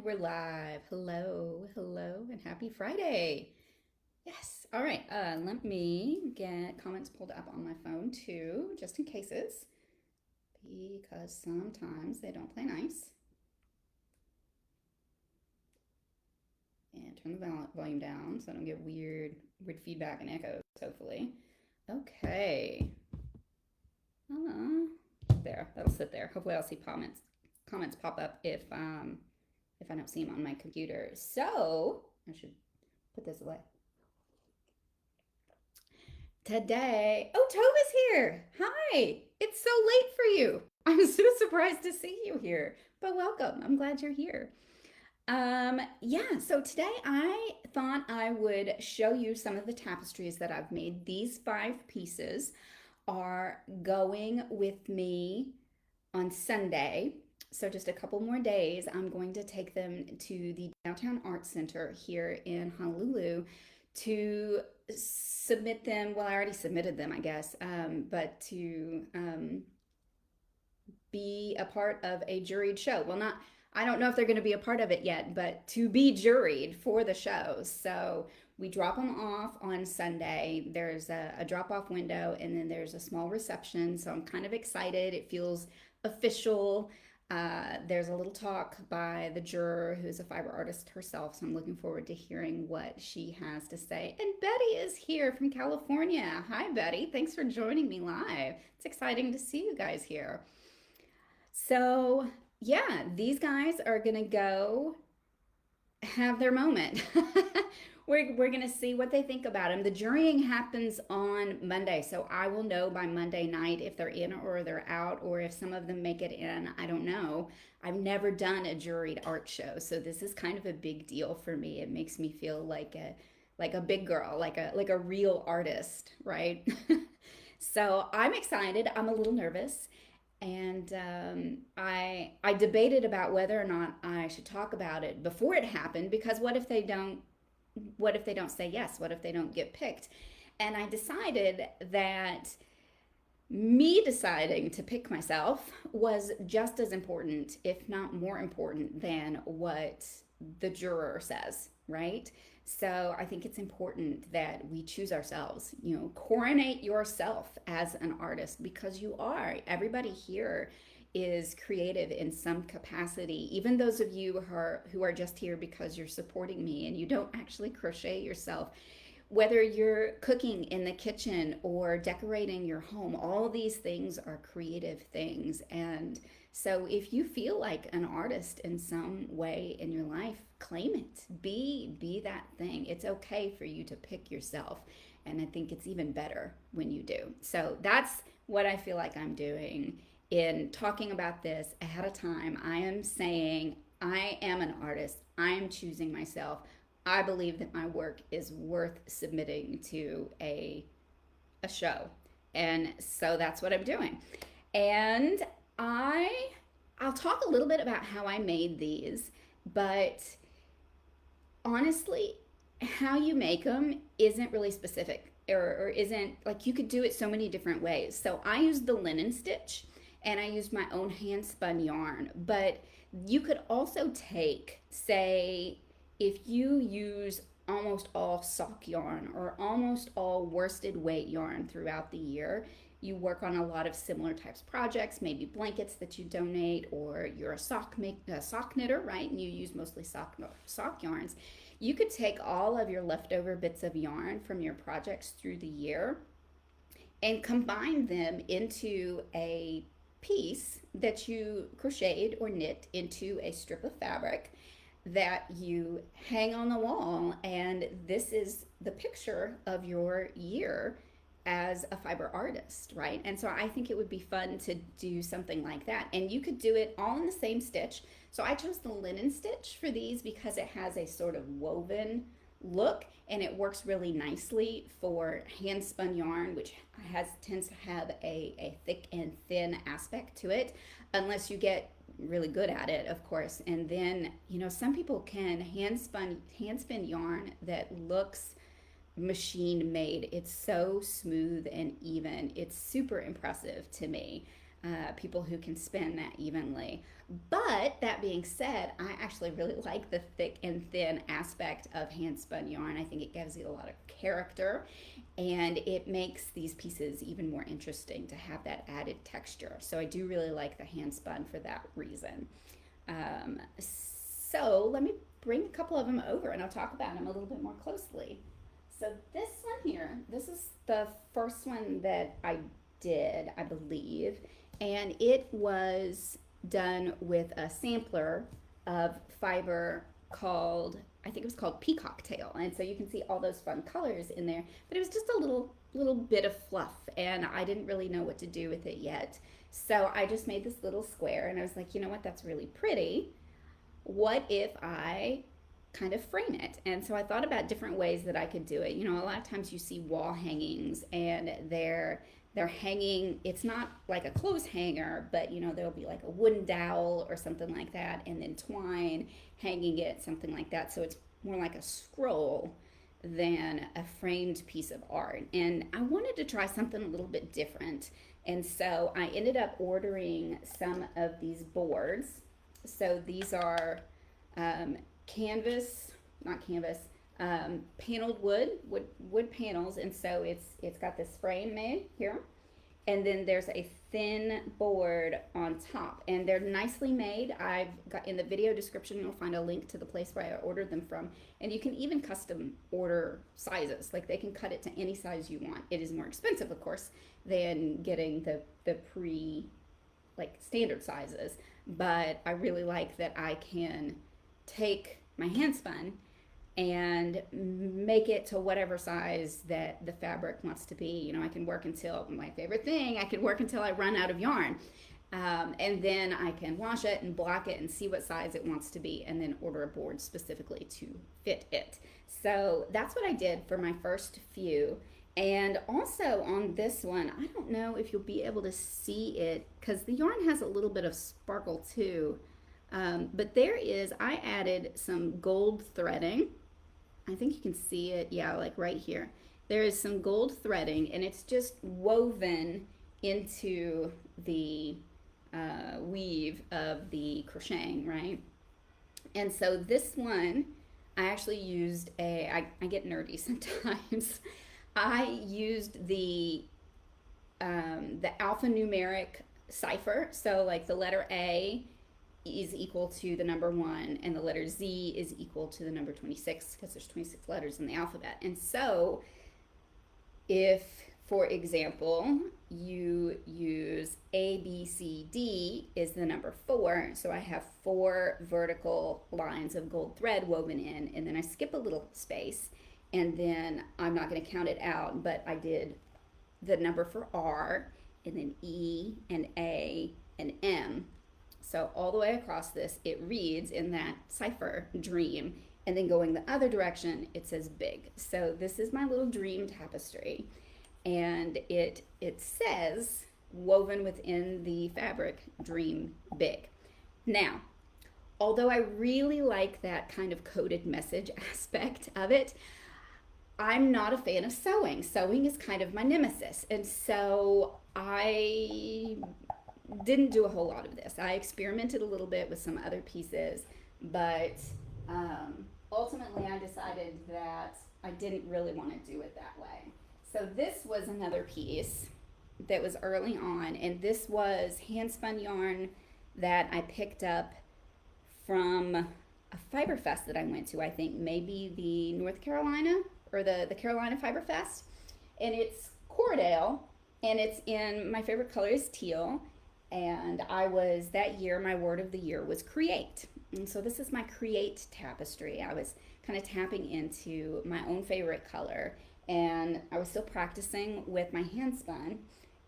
we're live. Hello, hello, and happy Friday. Yes. All right. Let me get comments pulled up on my phone too, just in cases, because sometimes they don't play nice. And turn the volume down so I don't get weird feedback and echoes, hopefully. Okay. There, that'll sit there. Hopefully I'll see comments pop up if I don't see them on my computer. So I should put this away. Today, oh, Tova's here. Hi. It's so late for you. I'm so surprised to see you here, but welcome. I'm glad you're here. Yeah, so today I thought I would show you some of the tapestries that I've made. These 5 pieces are going with me on Sunday. So just a couple more days, I'm going to take them to the Downtown Arts Center here in Honolulu to submit them. Well, I already submitted them, I guess, but to be a part of a juried show. Well, not, I don't know if they're going to be a part of it yet, but to be juried for the show. So we drop them off on Sunday. There's a drop off window and then there's a small reception. So I'm kind of excited. It feels official. There's a little talk by the juror who's a fiber artist herself. So I'm looking forward to hearing what she has to say. And Betty is here from California. Hi, Betty. Thanks for joining me live. It's exciting to see you guys here. So, yeah, these guys are going to go have their moment. We're going to see what they think about them. The jurying happens on Monday, so I will know by Monday night if they're in or they're out, or if some of them make it in. I don't know. I've never done a juried art show, so this is kind of a big deal for me. It makes me feel like a big girl, like a real artist, right? So I'm excited. I'm a little nervous. And I debated about whether or not I should talk about it before it happened, because what if they don't say yes? What if they don't get picked? And I decided that me deciding to pick myself was just as important, if not more important, than what the juror says, right? So I think it's important that we choose ourselves, coronate yourself as an artist, because you are. Everybody here is creative in some capacity. Even those of you who are just here because you're supporting me and you don't actually crochet yourself, whether you're cooking in the kitchen or decorating your home, all these things are creative things. And so if you feel like an artist in some way in your life, claim it. Be that thing. It's okay for you to pick yourself. And I think it's even better when you do. So that's what I feel like I'm doing in talking about this ahead of time. I am saying I am an artist. I am choosing myself. I believe that my work is worth submitting to a show. And so that's what I'm doing. And I'll talk a little bit about how I made these, but honestly, how you make them isn't really specific, or isn't, like, you could do it so many different ways. So I used the linen stitch and I used my own hand spun yarn, but you could also take, say, if you use almost all sock yarn or almost all worsted weight yarn throughout the year, you work on a lot of similar types of projects, maybe blankets that you donate, or you're a sock knitter, right? And you use mostly sock yarns. You could take all of your leftover bits of yarn from your projects through the year and combine them into a piece that you crocheted or knit into a strip of fabric that you hang on the wall. And this is the picture of your year as a fiber artist, right? And so I think it would be fun to do something like that. And you could do it all in the same stitch. So I chose the linen stitch for these because it has a sort of woven look and it works really nicely for hand spun yarn, which tends to have a thick and thin aspect to it, unless you get really good at it, of course. And then, some people can hand spin yarn that looks machine made. It's so smooth and even. It's super impressive to me. people who can spin that evenly. But that being said, I actually really like the thick and thin aspect of hand spun yarn. I think it gives it a lot of character and it makes these pieces even more interesting to have that added texture. So I do really like the hand spun for that reason. So let me bring a couple of them over and I'll talk about them a little bit more closely. So this one here, this is the first one that I did, I believe, and it was done with a sampler of fiber called, I think it was called Peacock Tail, and so you can see all those fun colors in there, but it was just a little bit of fluff, and I didn't really know what to do with it yet. So I just made this little square, and I was like, you know what, that's really pretty. What if I kind of frame it? And so I thought about different ways that I could do it. You know, a lot of times you see wall hangings and they're hanging, it's not like a clothes hanger, but you know, there'll be like a wooden dowel or something like that, and then twine hanging it, something like that. So it's more like a scroll than a framed piece of art. And I wanted to try something a little bit different. And so I ended up ordering some of these boards. So these are canvas, not canvas, paneled wood panels, and so it's got this frame made here, and then there's a thin board on top, and they're nicely made. I've got in the video description, you'll find a link to the place where I ordered them from, and you can even custom order sizes. Like they can cut it to any size you want. It is more expensive, of course, than getting the pre like standard sizes, but I really like that I can take my hand spun and make it to whatever size that the fabric wants to be. You know, I can work until, my favorite thing, I can work until I run out of yarn. And then I can wash it and block it and see what size it wants to be, and then order a board specifically to fit it. So that's what I did for my first few. And also on this one, I don't know if you'll be able to see it because the yarn has a little bit of sparkle too. But there is, I added some gold threading. I think you can see it, yeah, like right here. There is some gold threading, and it's just woven into the weave of the crocheting, right? And so this one, I actually used I get nerdy sometimes. I used the alphanumeric cipher, so like the letter A is equal to the number 1 and the letter Z is equal to the number 26 because there's 26 letters in the alphabet. And so if, for example, you use A, B, C, D is the number 4, so I have 4 vertical lines of gold thread woven in, and then I skip a little space, and then I'm not going to count it out, but I did the number for R, and then E, and A, and M. So all the way across this, it reads in that cipher dream, and then going the other direction, it says big. So this is my little dream tapestry, and it says woven within the fabric, dream big. Now, although I really like that kind of coded message aspect of it, I'm not a fan of sewing. Sewing is kind of my nemesis, and so I didn't do a whole lot of this. I experimented a little bit with some other pieces, but ultimately I decided that I didn't really want to do it that way. So this was another piece that was early on, and this was hand spun yarn that I picked up from a Fiber Fest that I went to, I think maybe the North Carolina or the Carolina Fiber Fest, and it's Cordell, and it's in, my favorite color is teal. And that year, my word of the year was create. And so this is my create tapestry. I was kind of tapping into my own favorite color, and I was still practicing with my hand spun.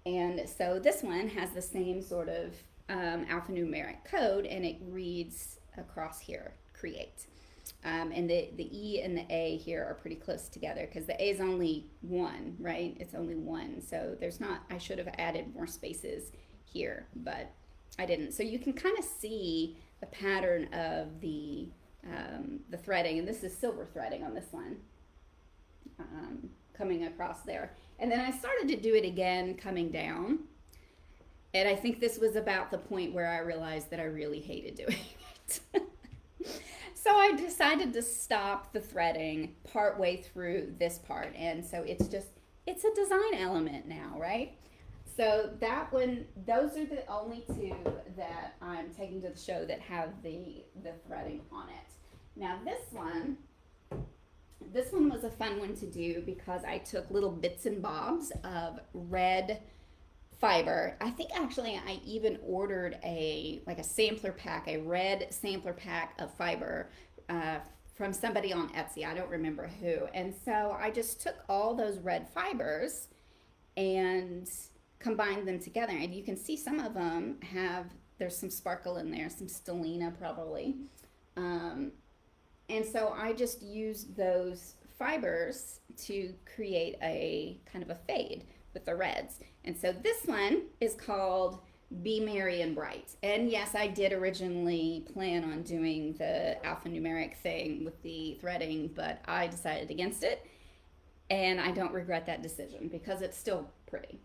And so this one has the same sort of alphanumeric code, and it reads across here, create. And the E and the A here are pretty close together because the A is only 1, right? It's only 1. So there's not, I should have added more spaces here, but I didn't. So you can kind of see the pattern of the threading, and this is silver threading on this one, coming across there. And then I started to do it again coming down, And I think this was about the point where I realized that I really hated doing it. So I decided to stop the threading partway through this part. And so it's a design element now, right? So that one, those are the only two that I'm taking to the show that have the threading on it. Now this one was a fun one to do because I took little bits and bobs of red fiber. I think actually I even ordered a sampler pack, a red sampler pack of fiber uh, from somebody on Etsy. I don't remember who. And so I just took all those red fibers and combined them together. And you can see some of them there's some sparkle in there, some stellina probably. Um, and so I just used those fibers to create a kind of a fade with the reds. And so this one is called Be Merry and Bright. And yes, I did originally plan on doing the alphanumeric thing with the threading, but I decided against it. And I don't regret that decision because it's still pretty.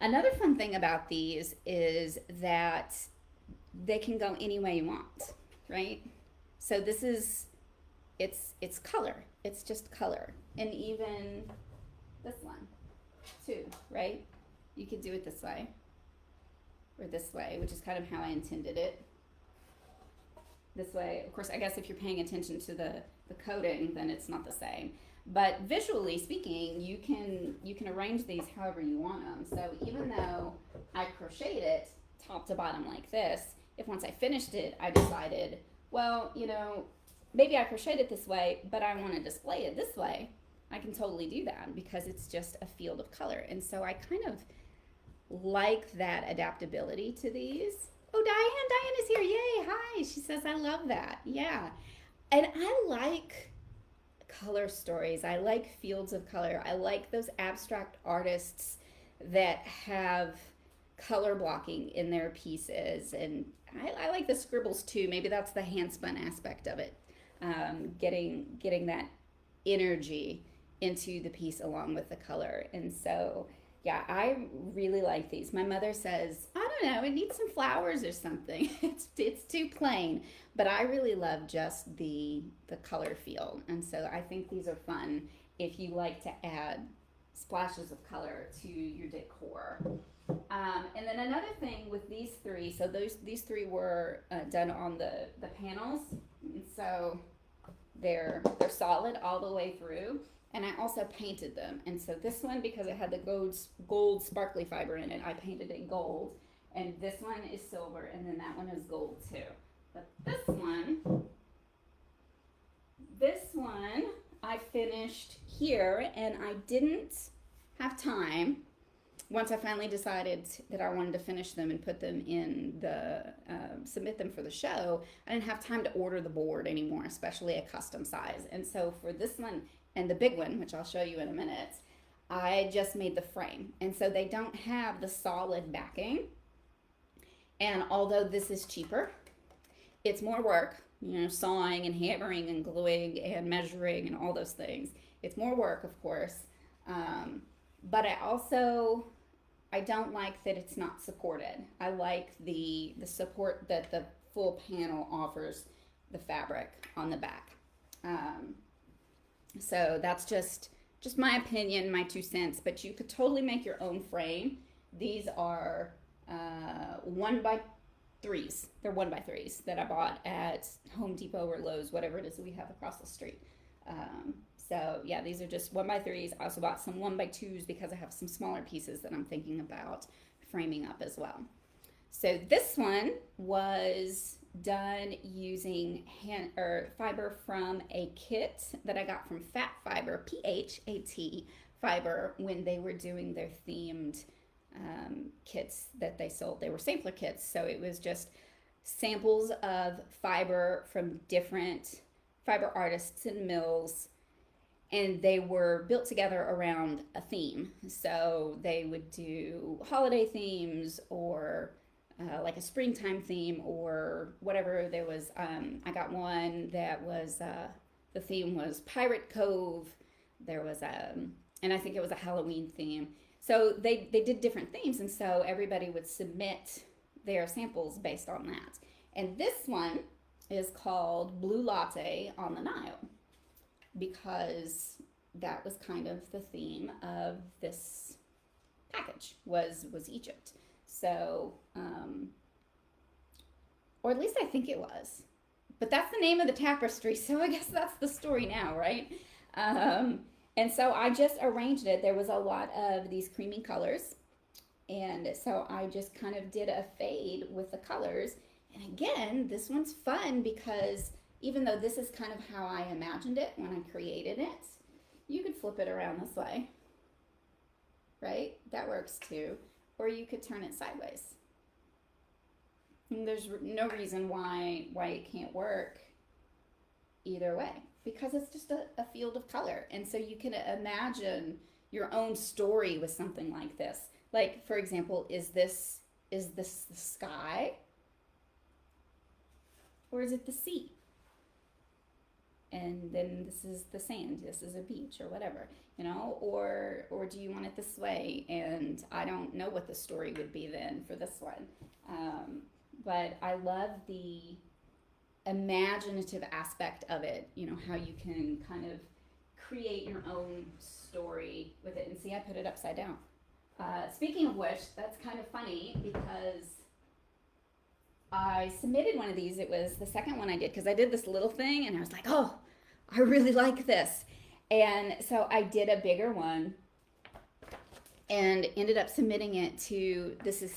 Another fun thing about these is that they can go any way you want, right? So this is, it's color. It's just color. And even this one too, right? You could do it this way or this way, which is kind of how I intended it. This way, of course, I guess if you're paying attention to the coding, then it's not the same. But visually speaking, you can arrange these however you want them. So even though I crocheted it top to bottom like this, if once I finished it, I decided, well, maybe I crocheted it this way, but I want to display it this way, I can totally do that because it's just a field of color. And so I kind of like that adaptability to these. Oh, Diane is here. Yay. Hi. She says, I love that. Yeah. And I like color stories. I like fields of color. I like those abstract artists that have color blocking in their pieces. And I like the scribbles too. Maybe that's the handspun aspect of it. Getting that energy into the piece along with the color. And so, yeah, I really like these. My mother says, I don't know, it needs some flowers or something. It's too plain. But I really love just the color field. And so I think these are fun if you like to add splashes of color to your decor. And then another thing with these three, so these three were done on the panels. And so they're solid all the way through. And I also painted them. And so this one, because it had the gold sparkly fiber in it, I painted it gold. And this one is silver, and then that one is gold too. But this one I finished here, and I didn't have time. Once I finally decided that I wanted to finish them and put them in submit them for the show, I didn't have time to order the board anymore, especially a custom size. And so for this one, and the big one, which I'll show you in a minute, I just made the frame. And so they don't have the solid backing. And although this is cheaper, it's more work, sawing and hammering and gluing and measuring and all those things. It's more work, of course. But I don't like that it's not supported. I like the support that the full panel offers the fabric on the back. So that's just my opinion, my 2 cents, but you could totally make your own frame. These are 1x3s. They're 1x3s that I bought at Home Depot or Lowe's, whatever it is that we have across the street. So yeah, these are just 1x3s. I also bought some 1x2s because I have some smaller pieces that I'm thinking about framing up as well. So this one was done using fiber from a kit that I got from Fat Fiber, PHAT Fiber, when they were doing their themed kits that they sold. They were sampler kits, so it was just samples of fiber from different fiber artists and mills, and they were built together around a theme. So they would do holiday themes or like a springtime theme or whatever. There was I got one that was the theme was Pirate Cove. There was and I think it was a Halloween theme. So they did different themes, and so everybody would submit their samples based on that. And this one is called Blue Latte on the Nile because that was kind of the theme of this package was Egypt. So, or at least I think it was. But that's the name of the tapestry, so I guess that's the story now, right? And so I just arranged it. There was a lot of these creamy colors, and so I just kind of did a fade with the colors. And again, this one's fun because even though this is kind of how I imagined it when I created it, you could flip it around this way, right? That works too. Or you could turn it sideways. And there's no reason why it can't work either way because it's just a field of color. And so you can imagine your own story with something like this. Like, for example, is this the sky? Or is it the sea? And then this is the sand, this is a beach or whatever, you know, or do you want it this way? And I don't know what the story would be then for this one. But I love the imaginative aspect of it, you know, how you can kind of create your own story with it. And see, I put it upside down. Speaking of which, that's kind of funny because I submitted one of these. It was the second one I did because I did this little thing and I was like, oh, I really like this. And so I did a bigger one and ended up submitting it to, this is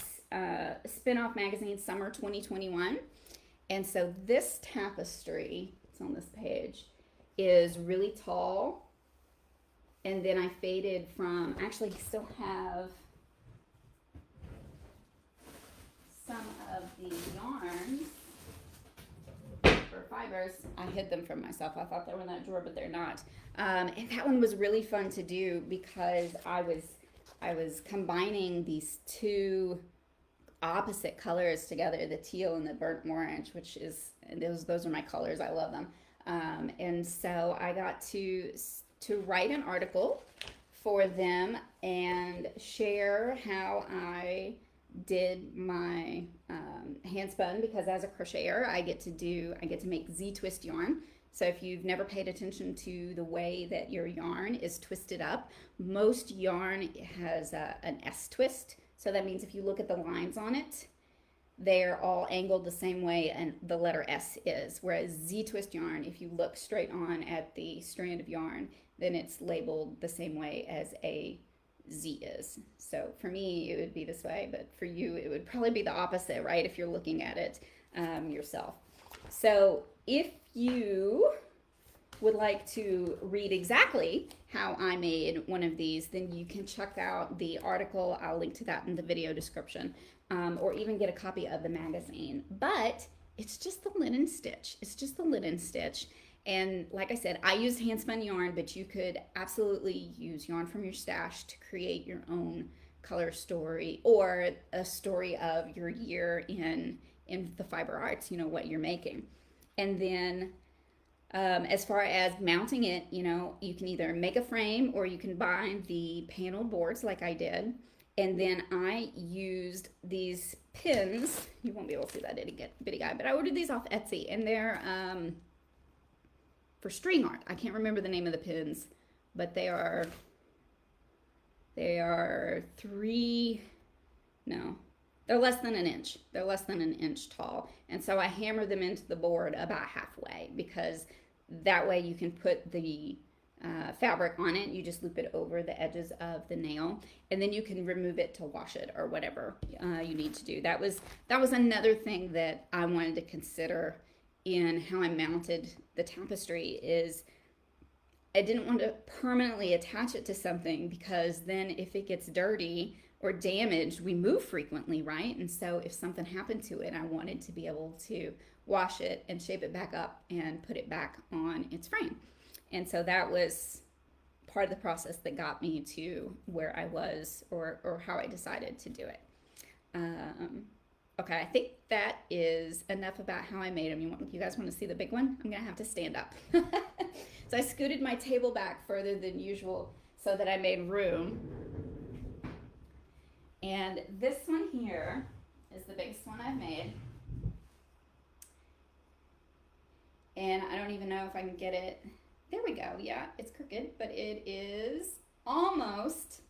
Spin-Off Magazine Summer 2021. And so this tapestry, it's on this page, is really tall. And then I faded from, actually still have some of the yarns or fibers. I hid them from myself. I thought they were in that drawer, but they're not. And that one was really fun to do because I was combining these two opposite colors together, the teal and the burnt orange, which is, those are my colors. I love them. And so I got to write an article for them and share how I did my hand spun, because as a crocheter I get to make Z twist yarn. So if you've never paid attention to the way that your yarn is twisted up, most yarn has an S twist. So that means if you look at the lines on it, they're all angled the same way and the letter S is. Whereas Z twist yarn, if you look straight on at the strand of yarn, then it's labeled the same way as a Z is. So for me, it would be this way, but for you, it would probably be the opposite, right? If you're looking at it yourself. So if you would like to read exactly how I made one of these, then you can check out the article. I'll link to that in the video description, or even get a copy of the magazine. But it's just the linen stitch. It's just the linen stitch. And like I said, I used hand spun yarn, but you could absolutely use yarn from your stash to create your own color story or a story of your year in the fiber arts, you know, what you're making. And then as far as mounting it, you know, you can either make a frame or you can buy the panel boards like I did. And then I used these pins. You won't be able to see that bitty guy, but I ordered these off Etsy, and they're for string art. I can't remember the name of the pins, but they are they're less than an inch. They're less than an inch tall. And so I hammered them into the board about halfway, because that way you can put the fabric on it. You just loop it over the edges of the nail, and then you can remove it to wash it or whatever you need to do. That was another thing that I wanted to consider in how I mounted the tapestry. Is I didn't want to permanently attach it to something, because then if it gets dirty or damaged, we move frequently, right? And so if something happened to it, I wanted to be able to wash it and shape it back up and put it back on its frame. And so that was part of the process that got me to where I was, or how I decided to do it. Okay, I think that is enough about how I made them. You guys want to see the big one? I'm gonna have to stand up. So I scooted my table back further than usual so that I made room. And this one here is the biggest one I've made. And I don't even know if I can get it. There we go. Yeah, it's crooked, but it is almost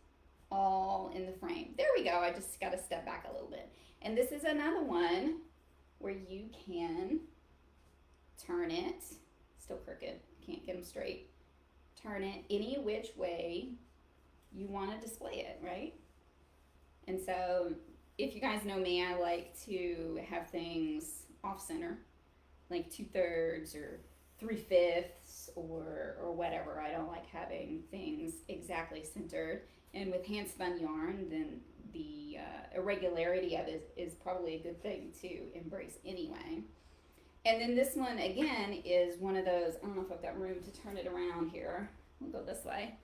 all in the frame. There we go. I just got to step back a little bit. And this is another one where you can turn it, still crooked, can't get them straight, turn it any which way you want to display it, right? And so if you guys know me, I like to have things off center, like 2/3 or 3/5 or whatever. I don't like having things exactly centered. And with hand spun yarn, then the irregularity of it is probably a good thing to embrace anyway. And then this one again is one of those, I don't know if I've got room to turn it around here. We'll go this way.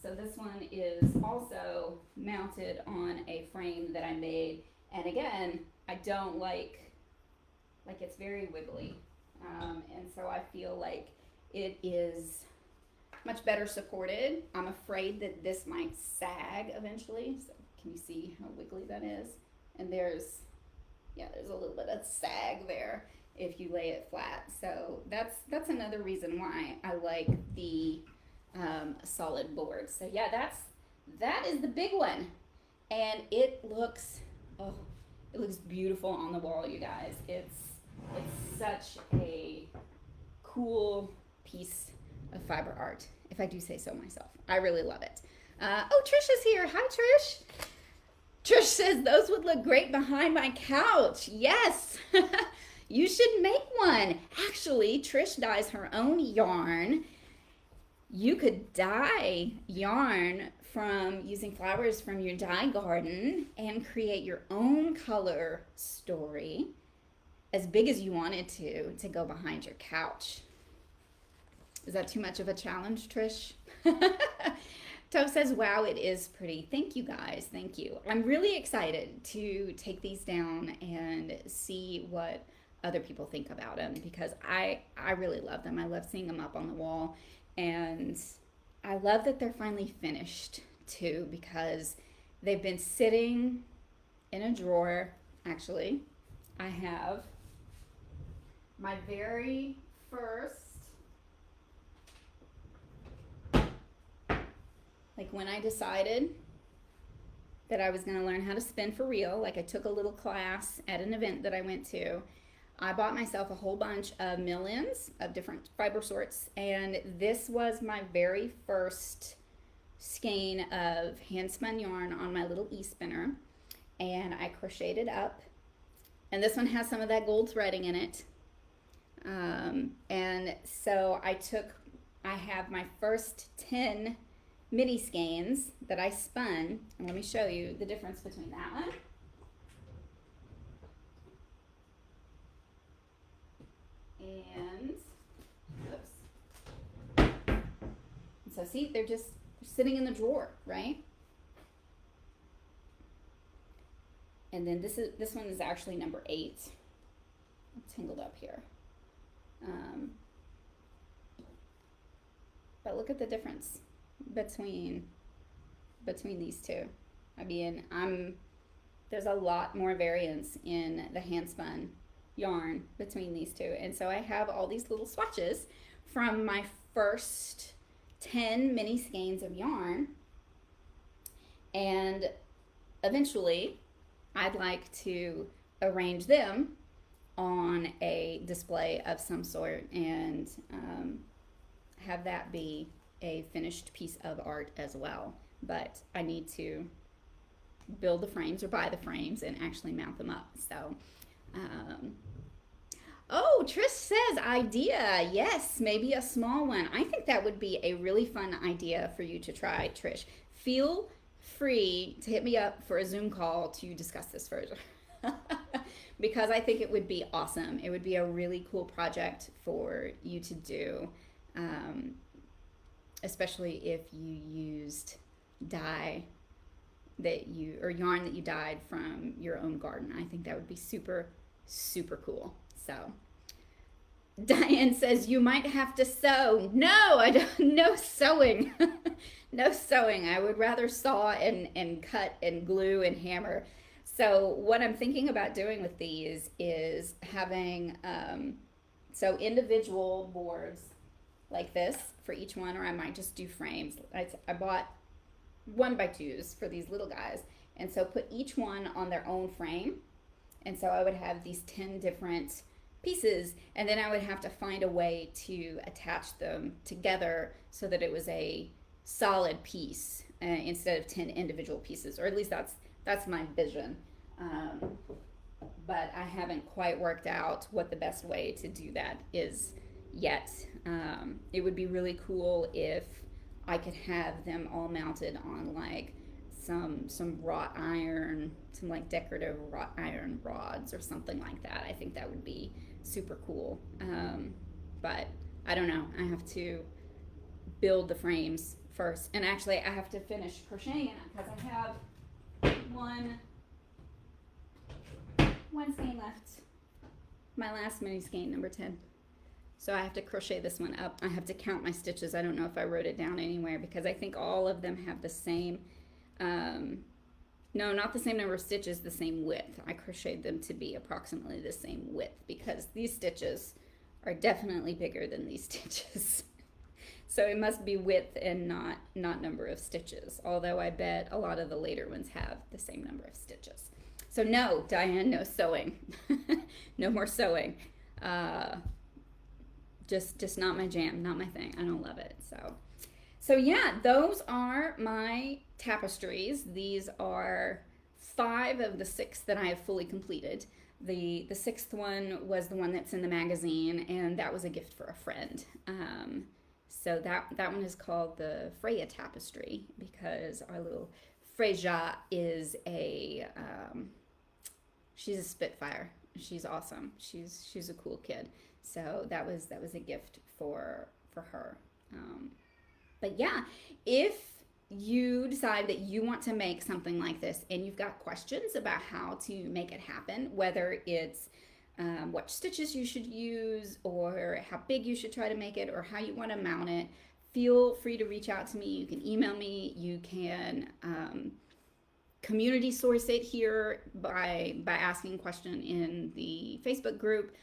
So this one is also mounted on a frame that I made. And again, I don't like it's very wiggly. And so I feel like it is much better supported. I'm afraid that this might sag eventually. So can you see how wiggly that is? And there's a little bit of sag there if you lay it flat. So that's another reason why I like the solid board. So yeah, that is the big one, and it looks beautiful on the wall, you guys. It's such a cool piece of fiber art, if I do say so myself. I really love it. Oh, Trish is here. Hi, Trish. Trish says those would look great behind my couch. Yes. You should make one. Actually, Trish dyes her own yarn. You could dye yarn from using flowers from your dye garden and create your own color story as big as you wanted to go behind your couch. Is that too much of a challenge, Trish? Tove says, wow, it is pretty. Thank you guys. Thank you. I'm really excited to take these down and see what other people think about them, because I really love them. I love seeing them up on the wall, and I love that they're finally finished too, because they've been sitting in a drawer. Actually, I have my very first, like when I decided that I was going to learn how to spin for real, like I took a little class at an event that I went to. I bought myself a whole bunch of mill-ins of different fiber sorts, and this was my very first skein of hand spun yarn on my little e-spinner, and I crocheted up, and this one has some of that gold threading in it. And so I have my first 10 mini skeins that I spun, and let me show you the difference between that one and oops. And so see, they're just sitting in the drawer, right? And then this one is actually number 8. I'm tangled up here. But look at the difference between these two. I mean, there's a lot more variance in the hand spun yarn between these two, and so I have all these little swatches from my first 10 mini skeins of yarn, and eventually I'd like to arrange them on a display of some sort and have that be a finished piece of art as well. But I need to build the frames or buy the frames and actually mount them up. So oh, Trish says idea. Yes, maybe a small one. I think that would be a really fun idea for you to try, Trish. Feel free to hit me up for a Zoom call to discuss this further. Because I think it would be awesome. It would be a really cool project for you to do, especially if you used dye or yarn that you dyed from your own garden. I think that would be super, super cool. So Diane says you might have to sew. No, I don't. No sewing. No sewing. I would rather saw and cut and glue and hammer. So what I'm thinking about doing with these is having so individual boards like this for each one, or I might just do frames. I bought 1x2s for these little guys, and so put each one on their own frame. And so I would have these 10 different pieces, and then I would have to find a way to attach them together so that it was a solid piece instead of 10 individual pieces, or at least that's my vision. But I haven't quite worked out what the best way to do that is yet. It would be really cool if I could have them all mounted on like some wrought iron, some like decorative wrought iron rods or something like that. I think that would be super cool. But I don't know. I have to build the frames first, and actually I have to finish crocheting because I have one skein left. My last mini skein, number 10. So I have to crochet this one up. I have to count my stitches. I don't know if I wrote it down anywhere because I think all of them have the same, no, not the same number of stitches, the same width. I crocheted them to be approximately the same width because these stitches are definitely bigger than these stitches. So it must be width and not number of stitches, although I bet a lot of the later ones have the same number of stitches. So no, Diane, no sewing. No more sewing. Just not my jam, not my thing. I don't love it. So yeah, those are my tapestries. These are 5 of the 6 that I have fully completed. The 6th one was the one that's in the magazine, and that was a gift for a friend. So that one is called the Freya tapestry because our little Freya is she's a Spitfire. She's awesome. She's a cool kid. So that was a gift for her. But yeah, if you decide that you want to make something like this and you've got questions about how to make it happen, whether it's what stitches you should use or how big you should try to make it or how you want to mount it, feel free to reach out to me. You can email me. You can community source it here by asking a question in the Facebook group.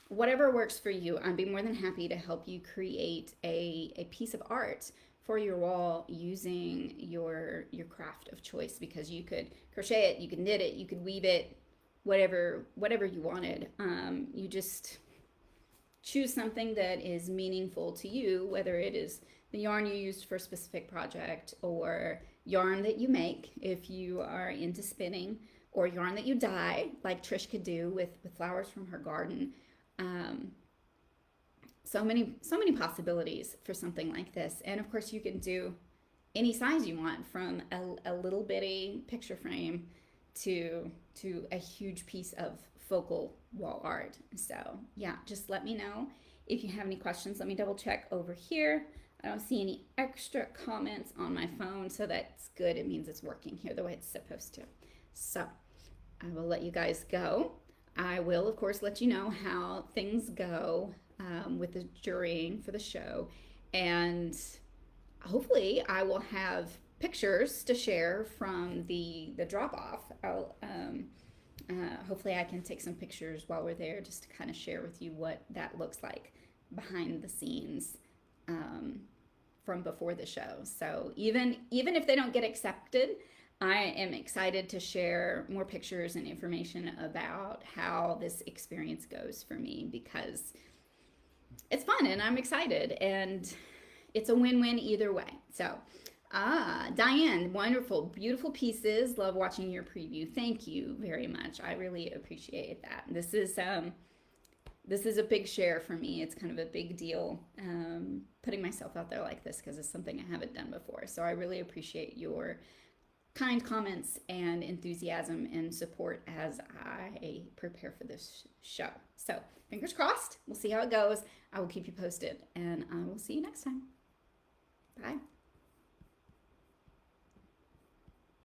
Whatever works for you, I'd be more than happy to help you create a piece of art for your wall using your craft of choice, because you could crochet it, you could knit it, you could weave it, whatever you wanted. You just choose something that is meaningful to you, whether it is the yarn you used for a specific project or yarn that you make if you are into spinning, or yarn that you dye like Trish could do with flowers from her garden. So many possibilities for something like this. And of course you can do any size you want, from a little bitty picture frame to a huge piece of focal wall art. So yeah, just let me know if you have any questions. Let me double check over here. I don't see any extra comments on my phone, so that's good. It means it's working here the way it's supposed to. So I will let you guys go. I will, of course, let you know how things go with the jurying for the show. And hopefully I will have pictures to share from the drop-off. Hopefully I can take some pictures while we're there just to kind of share with you what that looks like behind the scenes from before the show. So even if they don't get accepted, I am excited to share more pictures and information about how this experience goes for me, because it's fun and I'm excited and it's a win-win either way. So, Diane, wonderful, beautiful pieces. Love watching your preview. Thank you very much. I really appreciate that. This is a big share for me. It's kind of a big deal putting myself out there like this, because it's something I haven't done before. So I really appreciate your kind comments and enthusiasm and support as I prepare for this show. So fingers crossed. We'll see how it goes. I will keep you posted, and I will see you next time. Bye.